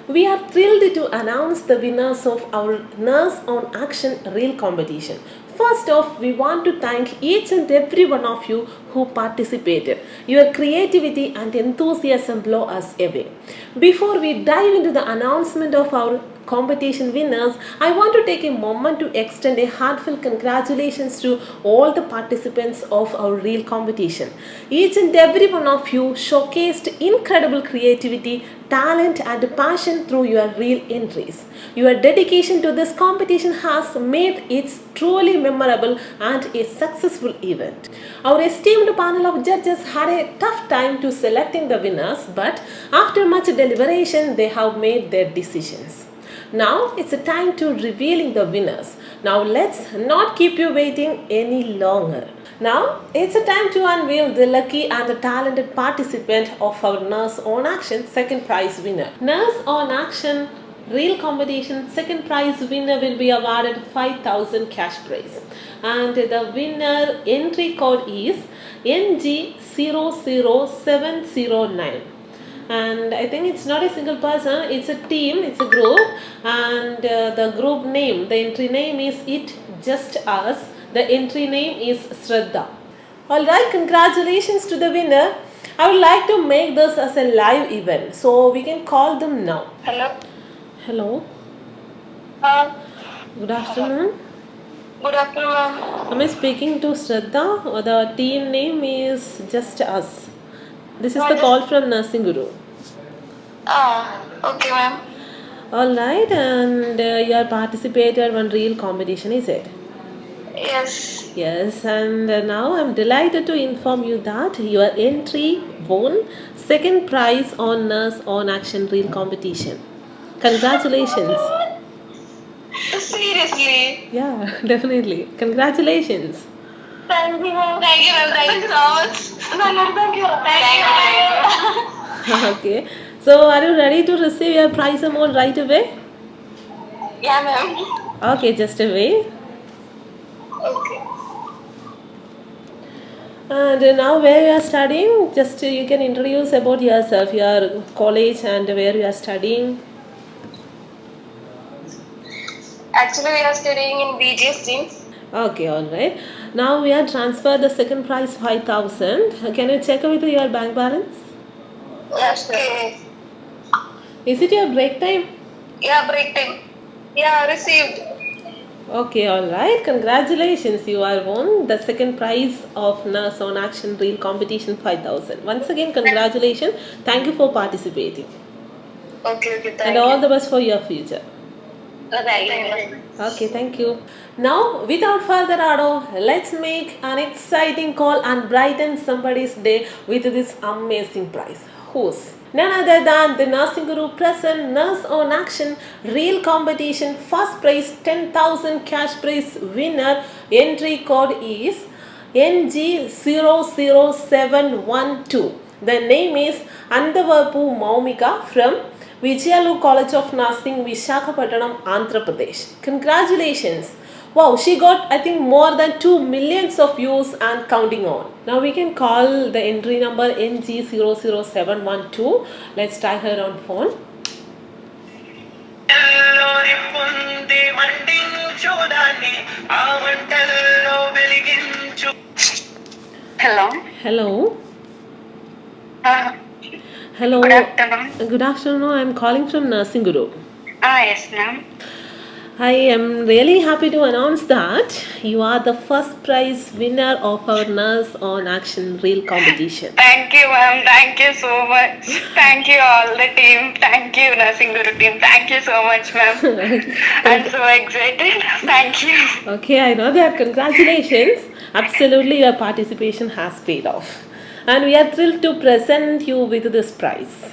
We are thrilled to announce the winners of our Nurse on Action Reel competition. First off, we want to thank each and every one of you who participated. Your creativity and enthusiasm blow us away. Before we dive into the announcement of our competition winners, I want to take a moment to extend a heartfelt congratulations to all the participants of our reel competition. Each and every one of you showcased incredible creativity, talent, and passion through your reel entries. Your dedication to this competition has made it truly memorable and a successful event. Our esteemed panel of judges had a tough time to selecting the winners, but after much deliberation, they have made their decisions. Now it's a time to revealing the winners. Now let's not keep you waiting any longer. Now it's a time to unveil the lucky and the talented participant of our Nurse on Action second prize winner. Nurse on Action Reel competition second prize winner will be awarded 5,000 cash prize. And the winner entry code is NG00709. And I think it's not a single person, it's a team, it's a group, and the group name, the entry name is It Just Us, the entry name is Shraddha. Alright, congratulations to the winner. I would like to make this as a live event, so we can call them now. Hello. Hello. Good afternoon. Good afternoon, ma'am. Am I speaking to Shraddha? Or the team name is Just Us. This is the call from Nursing Guru. Okay, ma'am. Alright, and you are participated in reel competition, is it? Yes. Yes, and now I'm delighted to inform you that your entry won second prize on Nurse on Action Reel competition. Congratulations. Seriously? Yeah, definitely. Congratulations. Thank you, ma'am. Thank you, ma'am. Thank you so much. Thank you. Thank you. Okay, so are you ready to receive your prize amount right away? Yeah, ma'am. Okay, just a wait. Okay. And now where you are studying, just you can introduce about yourself, your college and where you are studying. Actually, we are studying in BGS team. Okay, all right. Now we are transferred the second prize 5,000. Can you check with your bank balance? Okay. Is it your break time? Yeah, break time. Yeah, received. Okay, all right. Congratulations, you are won the second prize of Nurse on Action Reel competition 5,000. Once again, congratulations. Thank you for participating. Okay, thank and you. all the best for your future. Thank you. Okay, thank you. Now, without further ado, let's make an exciting call and brighten somebody's day with this amazing prize. Who's? None other than the Nursing Guru present Nurse on Action Reel competition first prize 10,000 cash prize winner. Entry code is NG00712. The name is Andavapu Maumika from Vijayalu College of Nursing, Visakhapatnam, Andhra Pradesh. Congratulations! Wow, she got I think more than 2 millions of views and counting on. Now we can call the entry number NG00712. Let's try her on phone. Hello. Hello. Hello. Good afternoon. Good afternoon. I'm calling from Nursing Guru. Yes, ma'am. I am really happy to announce that you are the first prize winner of our Nurse on Action Reel competition. Thank you, ma'am. Thank you so much. Thank you, all the team. Thank you, Nursing Guru team. Thank you so much, ma'am. I'm so excited. Thank you. Okay, I know that. Congratulations. Absolutely, your participation has paid off. And we are thrilled to present you with this prize.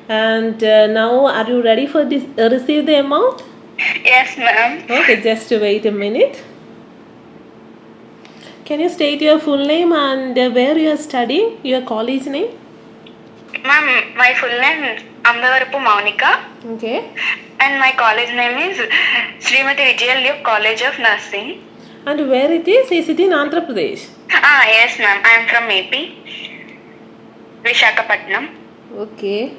And now, are you ready for this, receive the amount? Yes, ma'am. Okay, just wait a minute. Can you state your full name and where you are studying, your college name? Ma'am, my full name is Amdavarapu Maunika. Okay. And my college name is Srimati Vijayalu College of Nursing. And where it is? Is it in Andhra Pradesh? Yes, ma'am. I am from AP, Visakhapatnam. Okay.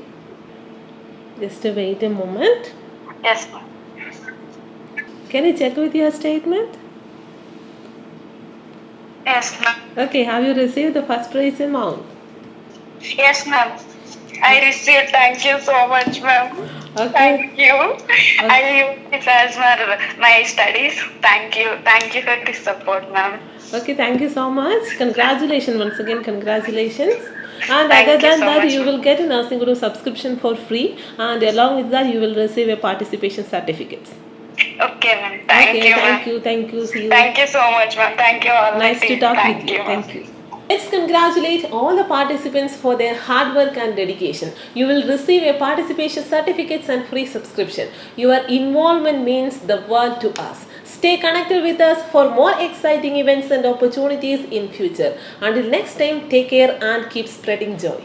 Just wait a moment. Yes, ma'am. Can you check with your statement? Yes, ma'am. Okay, have you received the first prize amount? Yes, ma'am. I received. Thank you so much, ma'am. Okay. Thank you. I use this as my studies. Thank you. Thank you for this support, ma'am. Okay, thank you so much. Congratulations once again. Congratulations. And Thank other you than so that, much, you ma'am. will get a Nursing Guru subscription for free, and along with that, you will receive a participation certificate. Okay, ma'am. Thank Okay, you, thank ma'am. you, thank you. See you. Thank you so much, ma'am. Thank you all the Nice to team. talk with Thank you. you, ma'am. Thank you. Let's congratulate all the participants for their hard work and dedication. You will receive a participation certificates and free subscription. Your involvement means the world to us. Stay connected with us for more exciting events and opportunities in future. Until next time, take care and keep spreading joy.